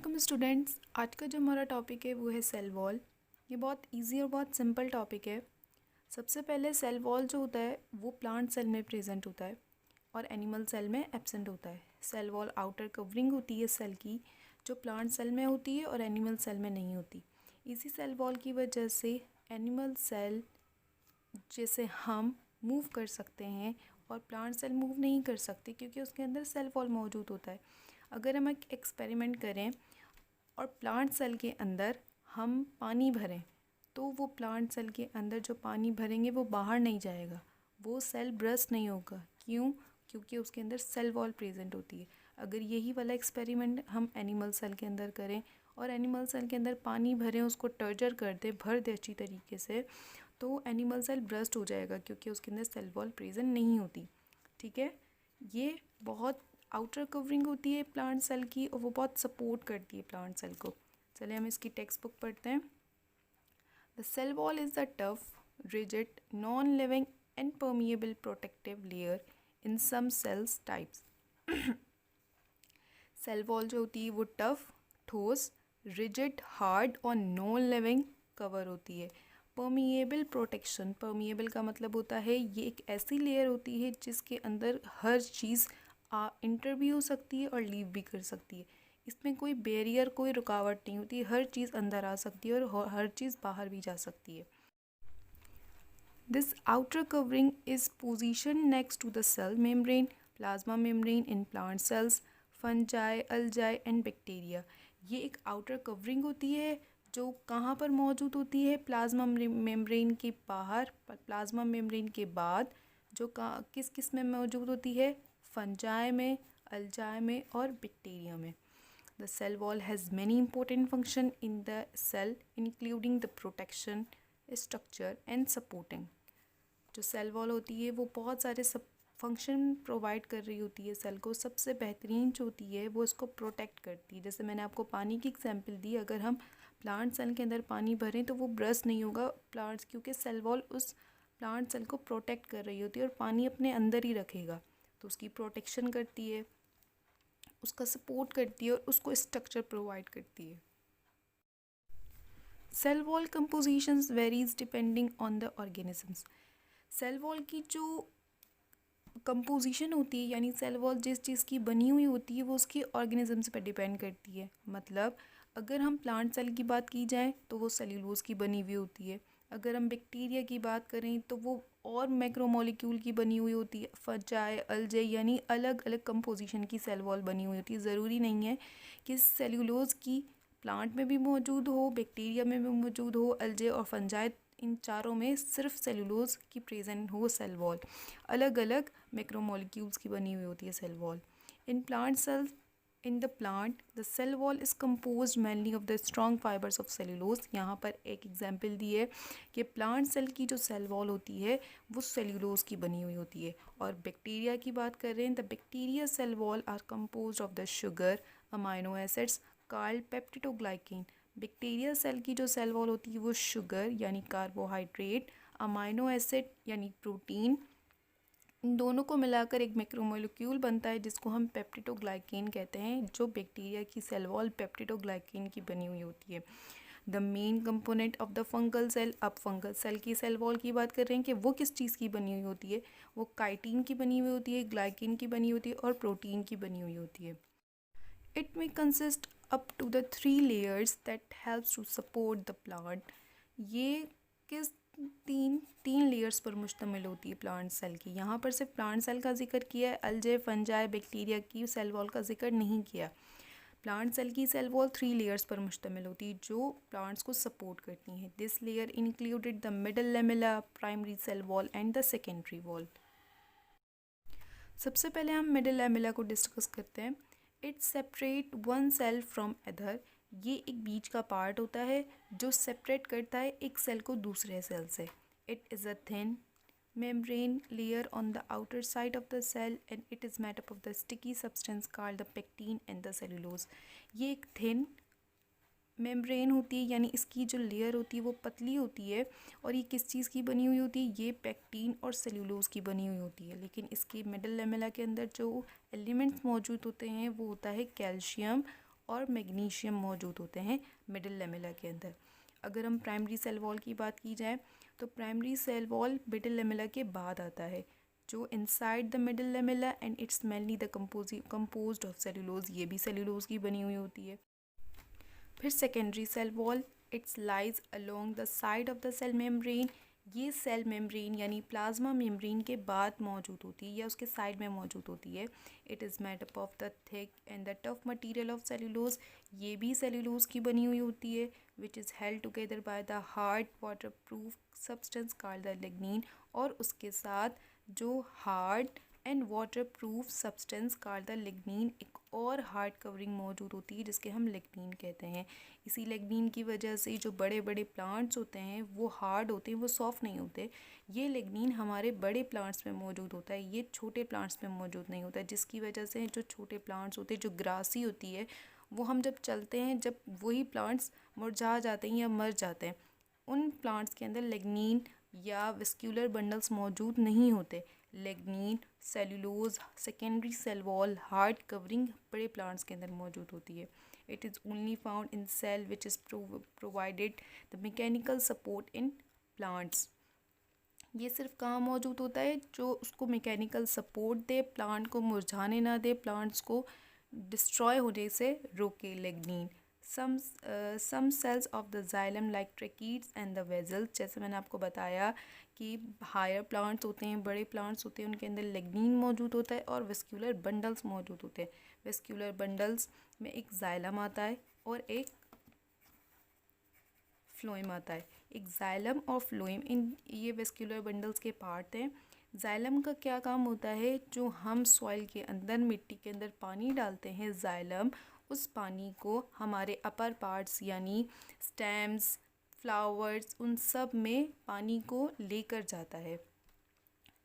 वालेकुम स्टूडेंट्स। आज का जो हमारा टॉपिक है वो है सेल वॉल। ये बहुत इजी और बहुत सिंपल टॉपिक है। सबसे पहले सेल वॉल जो होता है वो प्लांट सेल में प्रेजेंट होता है और एनिमल सेल में एब्सेंट होता है। सेल वॉल आउटर कवरिंग होती है सेल की, जो प्लांट सेल में होती है और एनिमल सेल में नहीं होती। इसी सेल वॉल की वजह से एनिमल सेल जैसे हम मूव कर सकते हैं और प्लांट सेल मूव नहीं कर सकते क्योंकि उसके अंदर सेल वॉल मौजूद होता है। अगर हम एक एक्सपेरिमेंट करें और प्लांट सेल के अंदर हम पानी भरें तो वो प्लांट सेल के अंदर जो पानी भरेंगे वो बाहर नहीं जाएगा, वो सेल ब्रस्ट नहीं होगा। क्यों? क्योंकि उसके अंदर सेल वॉल प्रेजेंट होती है। अगर यही वाला एक्सपेरिमेंट हम एनिमल सेल के अंदर करें और एनिमल सेल के अंदर पानी भरें, उसको टर्जर कर दें, भर दें अच्छी तरीके से, तो एनिमल सेल ब्रस्ट हो जाएगा क्योंकि उसके अंदर सेल वॉल प्रेजेंट नहीं होती। ठीक है, ये बहुत आउटर कवरिंग होती है प्लांट सेल की और वो बहुत सपोर्ट करती है प्लांट सेल को। चलिए हम इसकी टेक्स्ट बुक पढ़ते हैं। The cell wall is the tough, rigid, non living and permeable protective layer in some cells types. Cell wall जो होती है वो टफ, ठोस, रिजिड, हार्ड और नॉन लिविंग कवर होती है। परमिएबल प्रोटेक्शन, परमिएबल का मतलब होता है ये एक ऐसी लेयर होती है जिसके अंदर हर चीज़ इंटर भी हो सकती है और लीव भी कर सकती है। इसमें कोई बैरियर, कोई रुकावट नहीं होती, हर चीज़ अंदर आ सकती है और हर चीज़ बाहर भी जा सकती है। This outer covering is position next to the cell membrane, plasma membrane in plant cells, fungi, algae and bacteria. ये एक आउटर कवरिंग होती है जो कहाँ पर मौजूद होती है? प्लाज्मा मेम्ब्रेन के बाहर, प्लाज्मा मेम्ब्रेन के बाद जो किस किस में मौजूद होती है? फंजाई में, अल्जाई में और बैक्टीरिया में। The cell wall has many important functions in the cell, including the protection, structure and supporting. जो सेल वॉल होती है वो बहुत सारे सब फंक्शन प्रोवाइड कर रही होती है सेल को। सबसे बेहतरीन जो होती है वो इसको प्रोटेक्ट करती है। जैसे मैंने आपको पानी की एग्जांपल दी, अगर हम प्लांट सेल के अंदर पानी भरें तो वो ब्रस्ट नहीं होगा प्लांट्स, क्योंकि सेल वॉल उस प्लांट सेल को प्रोटेक्ट कर रही होती है और पानी अपने अंदर ही रखेगा, तो उसकी प्रोटेक्शन करती है, उसका सपोर्ट करती है और उसको स्ट्रक्चर प्रोवाइड करती है। Cell wall compositions varies depending on the organisms. Cell wall की जो कंपोजिशन होती है, यानी सेल वॉल जिस चीज़ की बनी हुई होती है वो उसकी ऑर्गेनिजम्स पर डिपेंड करती है। मतलब अगर हम प्लांट सेल की बात की जाए तो वो सेल्यूलोज की बनी हुई होती है। अगर हम बैक्टीरिया की बात करें तो वो और मैक्रोमोलिक्यूल की बनी हुई होती है। फंजाई, अल्जाई, यानी अलग अलग कंपोजिशन की सेल वॉल बनी हुई होती है। ज़रूरी नहीं है कि सेल्यूलोज की प्लांट में भी मौजूद हो, बैक्टीरिया में भी मौजूद हो, अल्जाई और फंजाई, इन चारों में सिर्फ सेल्यूलोज की प्रेजेंट हो सेल वॉल। अलग अलग मैक्रोमोलिक्यूल्स की बनी हुई होती है cell wall. In plant cells, in the plant the cell wall is compose mainly of the strong fibres of cellulose. यहाँ पर एक एग्जाम्पल दी है कि प्लांट सेल की जो सेल वॉल होती है वो सेल्यूलोज की बनी हुई होती है। और बैक्टीरिया की बात कर रहे हैं, the bacteria cell wall are compose of the sugar, amino acids called peptidoglycan. Bacteria cell की जो सेल वॉल होती है वो शुगर यानी कार्बोहाइड्रेट, अमाइनो एसिड यानी प्रोटीन, इन दोनों को मिलाकर एक मैक्रोमोलिक्यूल बनता है जिसको हम पेप्टिडोग्लाइकेन कहते हैं, जो बैक्टीरिया की सेल वॉल पेप्टिडोग्लाइकेन की बनी हुई होती है। The main component of the fungal cell, अब फंगल सेल की सेल वॉल की बात कर रहे हैं कि वो किस चीज़ की बनी हुई होती है? वो काइटिन की बनी हुई होती है, ग्लाइकिन की बनी होती है और प्रोटीन की बनी हुई होती है। It may consist up to the 3 layers that helps to support the plant. ये किस तीन लेयर्स पर मुश्तमिल होती है प्लांट सेल की? यहाँ पर सिर्फ प्लांट सेल का जिक्र किया है, अल्जे, फंजाई, बैक्टीरिया की सेल वॉल का जिक्र नहीं किया। प्लांट सेल की सेल वॉल 3 लेयर्स पर मुश्तमिल होती है जो प्लांट्स को सपोर्ट करती हैं। This layer included the middle lamella, primary cell wall and the secondary wall. सबसे पहले हम मिडल लेमेला को डिस्कस करते हैं। It separate one cell from other. ये एक बीच का पार्ट होता है जो सेपरेट करता है एक सेल को दूसरे सेल से। It is a thin membrane layer on the outer side of the cell and it is made up of the sticky substance called the pectin and the cellulose. ये एक thin membrane होती है, यानी इसकी जो layer होती है वो पतली होती है और ये किस चीज़ की बनी हुई होती है? ये पेक्टिन और सेल्यूलोज की बनी हुई होती है। लेकिन इसके मिडल लेमेला के अंदर जो एलिमेंट्स मौजूद होते हैं वो होता है कैल्शियम और मैग्नीशियम मौजूद होते हैं मिडिल लेमेला के अंदर। अगर हम प्राइमरी सेल वॉल की बात की जाए तो primary cell wall middle lamella के बाद आता है, जो inside the middle lamella and it's mainly the composed of cellulose, ये भी सेलुलोज की बनी हुई होती है। फिर secondary cell wall, it's lies along the side of the cell membrane, ये सेल मेम्ब्रेन यानी प्लाज्मा मेम्ब्रेन के बाद मौजूद होती है या उसके साइड में मौजूद होती है। It is made up of the thick and the tough material of cellulose, ये भी सेलुलोज की बनी हुई होती है, which is held together by the hard water proof substance called the lignin, और उसके साथ जो hard and water proof substance called the lignin, एक और हार्ड कवरिंग मौजूद होती है जिसके हम लिग्निन कहते हैं। इसी लिग्निन की वजह से जो बड़े बड़े प्लांट्स होते हैं वो हार्ड होते हैं, वो सॉफ्ट नहीं होते। ये लिग्निन हमारे बड़े प्लांट्स में मौजूद होता है, ये छोटे प्लांट्स में मौजूद नहीं होता है, जिसकी वजह से जो छोटे प्लांट्स होते हैं, जो ग्रासी होती है, वो हम जब चलते हैं, जब वही प्लांट्स मुरझा जाते हैं या मर जाते हैं, उन प्लांट्स के अंदर लिग्निन या वेस्क्यूलर बंडल्स मौजूद नहीं होते। Lignin, cellulose, secondary cell wall, hard covering बड़े प्लांट्स के अंदर मौजूद होती है। It is only found in cell which is provided the mechanical support in plants, ये सिर्फ कहाँ मौजूद होता है, जो उसको मैकेनिकल सपोर्ट दे, प्लांट को मुरझाने ना दे, प्लांट्स को डिस्ट्रॉय होने से रोके। Lignin some cells of the xylem like tracheids and the vessels, जैसे मैंने आपको बताया कि हायर प्लांट्स होते हैं, बड़े प्लांट्स होते हैं, उनके अंदर लिग्निन मौजूद होता है और वेस्क्यूलर बंडल्स मौजूद होते हैं। वेस्क्यूलर बंडल्स में एक जाइलम आता है और एक फ्लोएम आता है। एक जाइलम और फ्लोएम, इन ये वेस्क्यूलर बंडल्स के पार्ट हैं। जाइलम का क्या काम होता है, जो हम सॉइल के अंदर, मिट्टी के अंदर पानी डालते हैं, जाइलम उस पानी को हमारे अपर पार्ट्स यानी स्टेम्स, फ्लावर्स, उन सब में पानी को लेकर जाता है।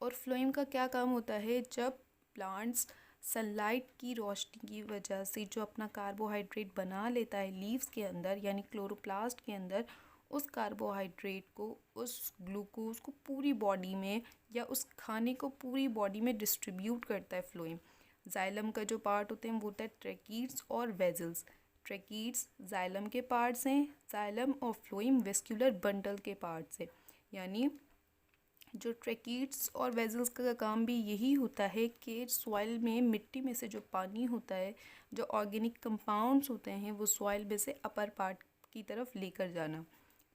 और फ्लोएम का क्या काम होता है, जब प्लांट्स सनलाइट की रोशनी की वजह से जो अपना कार्बोहाइड्रेट बना लेता है लीव्स के अंदर यानी क्लोरोप्लास्ट के अंदर, उस कार्बोहाइड्रेट को, उस ग्लूकोज को पूरी बॉडी में या उस खाने को पूरी बॉडी में डिस्ट्रीब्यूट करता है फ्लोएम। जाइलम का जो पार्ट होते हैं वो होता है ट्रैकीड्स और वेजल्स। ट्रैकीड्स जाइलम के पार्ट्स हैं, जाइलम और फ्लोएम वेस्क्यूलर बंडल के पार्ट्स हैं। यानी जो ट्रैकीड्स और वेजल्स का काम भी यही होता है कि सॉइल में, मिट्टी में से जो पानी होता है, जो ऑर्गेनिक कंपाउंड्स होते हैं, वो सॉइल में से अपर पार्ट की तरफ लेकर जाना।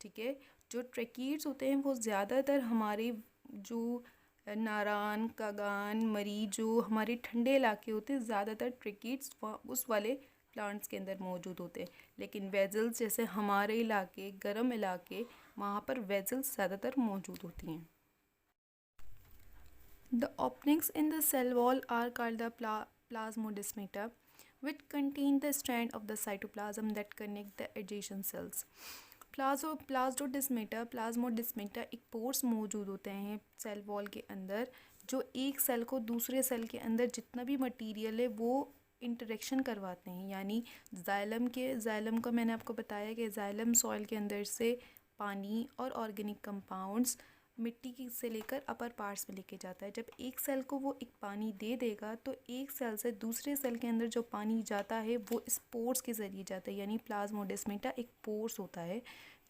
ठीक है, जो ट्रैकीड्स होते हैं वो ज़्यादातर हमारे जो नारान, कागान, मरी, जो हमारे ठंडे इलाके होते हैं, ज़्यादातर ट्रैकीड्स उस वाले प्लांट्स के अंदर मौजूद होते हैं। लेकिन वेजल्स जैसे हमारे इलाके, गर्म इलाके, वहाँ पर वेजल्स ज़्यादातर मौजूद होती हैं। The openings in the cell wall are called the plasmodesmata, which contain the strand of the cytoplasm that connect the adjacent cells. Plasmodesmata एक पोर्स मौजूद होते हैं सेल वॉल के अंदर, जो एक सेल को दूसरे सेल के अंदर जितना भी मटेरियल है वो इंटरेक्शन करवाते हैं। यानी जाइलम का मैंने आपको बताया कि जाइलम सॉइल के अंदर से पानी और ऑर्गेनिक कंपाउंड्स मिट्टी की से लेकर अपर पार्ट्स में लेके जाता है। जब एक सेल को वो एक पानी दे देगा तो एक सेल से दूसरे सेल के अंदर जो पानी जाता है वो इस पोर्स के ज़रिए जाता है। यानी प्लाज्मोडेस्मेटा एक पोर्स होता है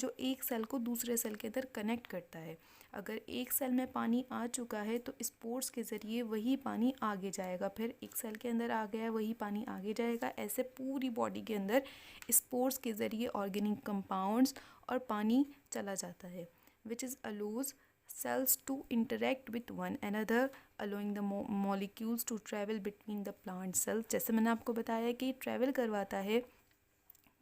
जो एक सेल को दूसरे सेल के अंदर कनेक्ट करता है। अगर एक सेल में पानी आ चुका है तो इस पोर्स के ज़रिए वही पानी आगे जाएगा, फिर एक सेल के अंदर आ गया वही पानी आगे जाएगा। ऐसे पूरी बॉडी के अंदर इस पोर्स के ज़रिए ऑर्गेनिक कंपाउंड्स और पानी चला जाता है, which is allows cells to interact with one another, allowing the molecules to travel between the plant cells। जैसे मैंने आपको बताया कि ट्रैवल करवाता है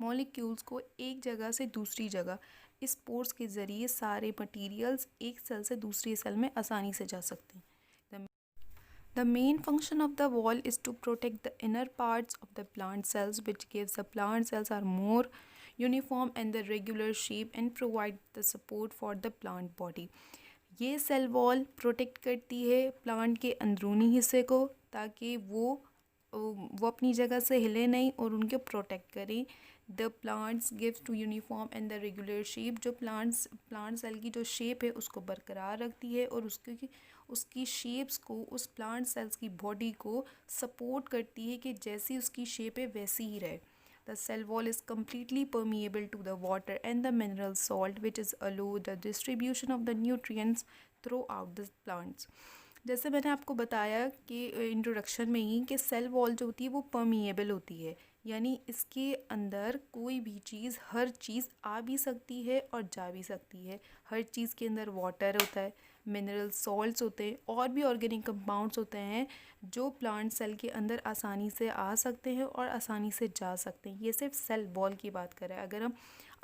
मॉलिक्यूल्स को एक जगह से दूसरी जगह, इस पोर्स के ज़रिए सारे मटेरियल्स एक सेल से दूसरी सेल में आसानी से जा सकते हैं। The main function of the wall is to protect the inner parts of the plant cells, which gives the plant cells are more uniform and the regular shape and provide the support for the plant body। ये cell wall protect करती है plant के अंदरूनी हिस्से को ताकि वो अपनी जगह से हिले नहीं और उनको प्रोटेक्ट करें। The plants gives to uniform and the regular shape, जो प्लांट सेल की जो शेप है उसको बरकरार रखती है और उसकी शेप्स को, उस प्लांट सेल्स की बॉडी को सपोर्ट करती है कि जैसी उसकी शेप है वैसी ही रहे। The cell wall is completely permeable to the water and the mineral salt, which is allow the distribution of the nutrients throughout the plants. जैसे मैंने आपको बताया कि इंट्रोडक्शन में ही कि सेल वॉल जो होती है वो परमिएबल होती है, यानी इसके अंदर कोई भी चीज़, हर चीज़ आ भी सकती है और जा भी सकती है। हर चीज़ के अंदर वाटर होता है, मिनरल सॉल्ट्स होते हैं और भी ऑर्गेनिक कंपाउंड्स होते हैं जो प्लांट सेल के अंदर आसानी से आ सकते हैं और आसानी से जा सकते हैं। ये सिर्फ सेल वॉल की बात करें। अगर हम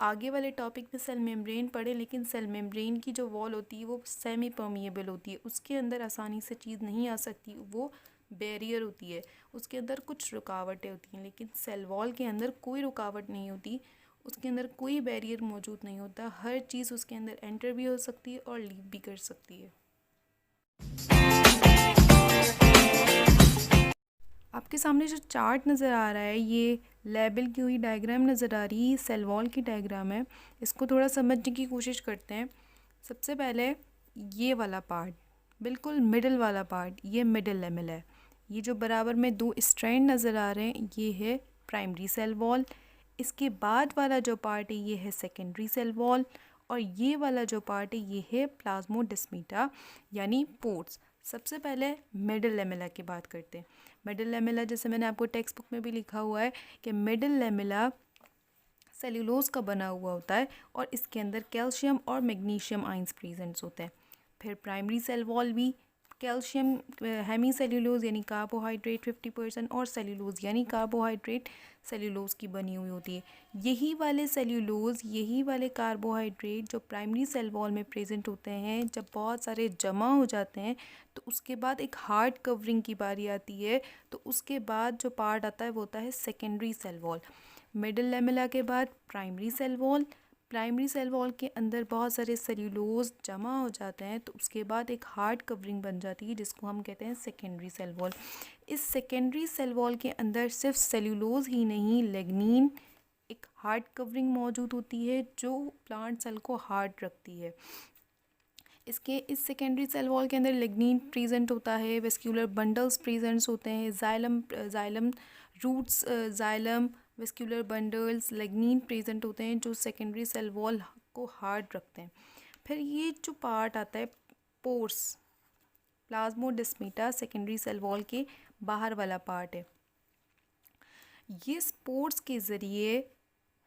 आगे वाले टॉपिक में सेल मेम्ब्रेन पढ़ें, लेकिन सेल मेम्ब्रेन की जो वॉल होती है वो सेमी परमिएबल होती है, उसके अंदर आसानी से चीज़ नहीं आ सकती, वो बैरियर होती है, उसके अंदर कुछ रुकावटें होती हैं। लेकिन सेल वॉल के अंदर कोई रुकावट नहीं होती, उसके अंदर कोई बैरियर मौजूद नहीं होता, हर चीज़ उसके अंदर एंटर भी हो सकती है और लीव भी कर सकती है। आपके सामने जो चार्ट नज़र आ रहा है, ये लेबल की हुई डायग्राम नज़र आ रही है, सेल वॉल की डायग्राम है। इसको थोड़ा समझने की कोशिश करते हैं। सबसे पहले ये वाला पार्ट, बिल्कुल मिडल वाला पार्ट, ये मिडल लेमल है। ये जो बराबर में दो स्ट्रैंड नज़र आ रहे हैं, ये है प्राइमरी सेल वॉल। इसके बाद वाला जो पार्ट है ये है सेकेंडरी सेल वॉल, और ये वाला जो पार्ट है ये है प्लाज्मोडेस्माटा यानी पोर्स। सबसे पहले मिडल लेमेला की बात करते हैं। मिडल लेमेला, जैसे मैंने आपको टेक्स्ट बुक में भी लिखा हुआ है कि मिडल लेमेला सेल्यूलोज का बना हुआ होता है और इसके अंदर कैल्शियम और मैग्नीशियम आयंस प्रेजेंट्स होते हैं। फिर प्राइमरी सेल वॉल भी कैल्शियम हेमी सेल्यूलोज यानी कार्बोहाइड्रेट 50% और सेल्यूलोज यानी कार्बोहाइड्रेट सेल्यूलोज की बनी हुई होती है। यही वाले सेल्यूलोज, यही वाले कार्बोहाइड्रेट जो प्राइमरी सेल वॉल में प्रेजेंट होते हैं, जब बहुत सारे जमा हो जाते हैं तो उसके बाद एक हार्ड कवरिंग की बारी आती है, तो उसके बाद जो पार्ट आता है वो होता है secondary cell wall. Middle lamella के बाद primary cell wall. Primary cell wall के अंदर बहुत सारे सेल्यूलोज जमा हो जाते हैं, तो उसके बाद एक हार्ड कवरिंग बन जाती है जिसको हम कहते हैं सेकेंडरी सेल वॉल। इस सेकेंडरी सेल वॉल के अंदर सिर्फ सेल्यूलोज ही नहीं, लिग्निन एक हार्ड कवरिंग मौजूद होती है जो प्लांट सेल को हार्ड रखती है। इस सेकेंडरी सेल वॉल के अंदर लिग्निन प्रेजेंट होता है, वेस्क्यूलर बंडल्स प्रेजेंट्स होते हैं, xylem roots, xylem vascular bundles, lignin present होते हैं जो सेकेंडरी सेल वॉल को हार्ड रखते हैं। फिर ये जो पार्ट आता है pores, plasmodesmata secondary cell wall के बाहर वाला पार्ट है। ये स्पोर्स के ज़रिए,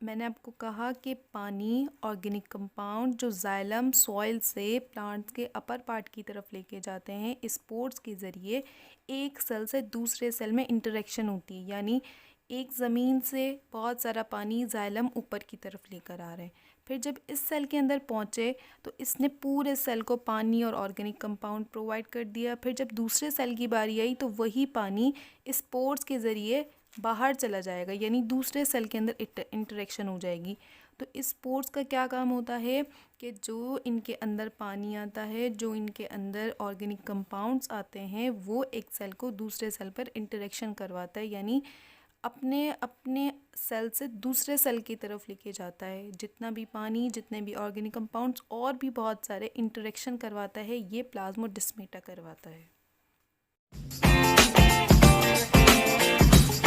मैंने आपको कहा कि पानी, ऑर्गेनिक कंपाउंड जो जाइलम सॉइल से प्लांट्स के अपर पार्ट की तरफ लेके जाते हैं, इस स्पोर्स के ज़रिए एक सेल से दूसरे सेल में इंटरेक्शन होती है, यानी एक ज़मीन से बहुत सारा पानी जाइलम ऊपर की तरफ लेकर आ रहे हैं। फिर जब इस सेल के अंदर पहुँचे तो इसने पूरे सेल को पानी और ऑर्गेनिक कंपाउंड प्रोवाइड कर दिया। फिर जब दूसरे सेल की बारी आई तो वही पानी इस पोर्स के ज़रिए बाहर चला जाएगा, यानी दूसरे सेल के अंदर इंटरेक्शन हो जाएगी। तो इस पोर्स का क्या काम होता है कि जो इनके अंदर पानी आता है, जो इनके अंदर ऑर्गेनिक कंपाउंड्स आते हैं, वो एक सेल को दूसरे सेल पर इंटरेक्शन करवाता है, यानी अपने सेल से दूसरे सेल की तरफ लेके जाता है। जितना भी पानी, जितने भी ऑर्गेनिक कंपाउंड्स और भी बहुत सारे इंटरेक्शन करवाता है, ये प्लाज्मोडेस्माटा करवाता है।